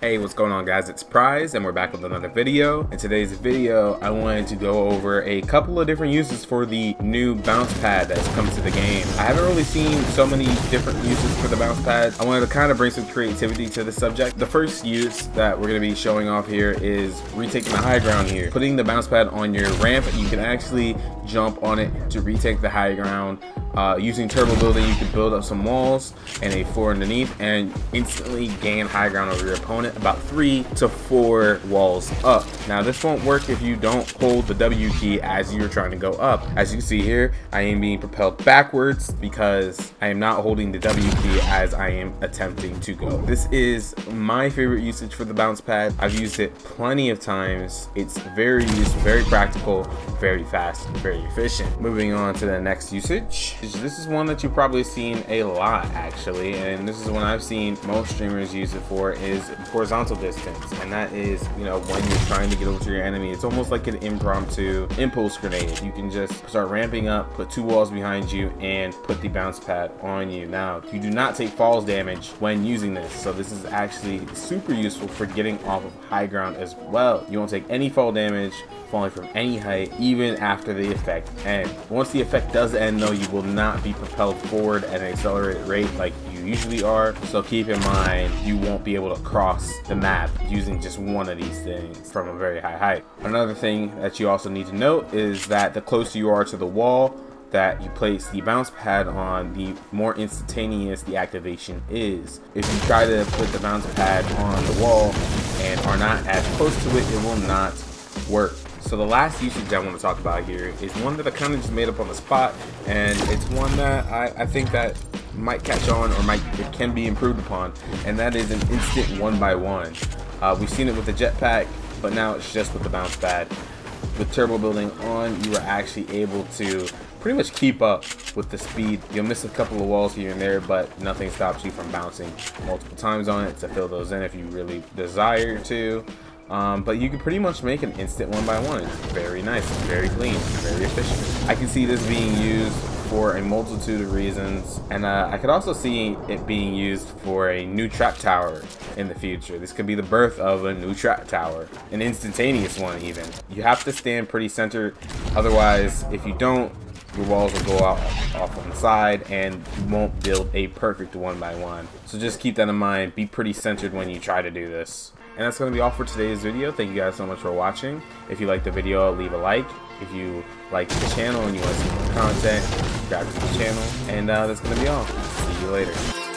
Hey, what's going on, guys? It's Prize and we're back with another video. In today's video, I wanted to go over a couple of different uses for the new bounce pad that's come to the game. I haven't really seen so many different uses for the bounce pad. I wanted to kind of bring some creativity to the subject. The first use that we're going to be showing off here is retaking the high ground here. Putting the bounce pad on your ramp, you can actually jump on it to retake the high ground. Using turbo building, you can build up some walls and a floor underneath and instantly gain high ground over your opponent about 3 to 4 walls up. Now this won't work if you don't hold the W key as you're trying to go up. As you can see here, I am being propelled backwards because I am not holding the W key as I am attempting to go. This is my favorite usage for the bounce pad. I've used it plenty of times. It's very useful, very practical, very fast, very efficient. Moving on to the next usage. This is one that you've probably seen a lot actually, and this is one I've seen most streamers use it for, is horizontal distance. And that is, you know, when you're trying to get over to your enemy, it's almost like an impromptu impulse grenade. You can just start ramping up, put 2 walls behind you, and put the bounce pad on you. Now, you do not take falls damage when using this, so this is actually super useful for getting off of high ground as well. You won't take any fall damage falling from any height, even after the effect ends. Once the effect does end though, you will not be propelled forward at an accelerated rate like you usually are, so keep in mind you won't be able to cross the map using just one of these things from a very high height. Another thing that you also need to note is that the closer you are to the wall that you place the bounce pad on, the more instantaneous the activation is. If you try to put the bounce pad on the wall and are not as close to it, it will not work. So the last usage I want to talk about here is one that I kind of just made up on the spot, and it's one that I think that might catch on, or it can be improved upon, and that is an instant 1x1. We've seen it with the jetpack, but now it's just with the bounce pad. With turbo building on, you are actually able to pretty much keep up with the speed. You'll miss a couple of walls here and there, but nothing stops you from bouncing multiple times on it to fill those in if you really desire to. But you can pretty much make an instant 1x1. It's very nice, it's very clean, very efficient. I can see this being used for a multitude of reasons, and I could also see it being used for a new trap tower in the future. This could be the birth of a new trap tower, an instantaneous one even. You have to stand pretty centered, otherwise if you don't, your walls will go off on the side and you won't build a perfect 1x1. So just keep that in mind, be pretty centered when you try to do this. And that's going to be all for today's video. Thank you guys so much for watching. If you liked the video, leave a like. If you like the channel and you want to see more content, subscribe to the channel. And that's going to be all. See you later.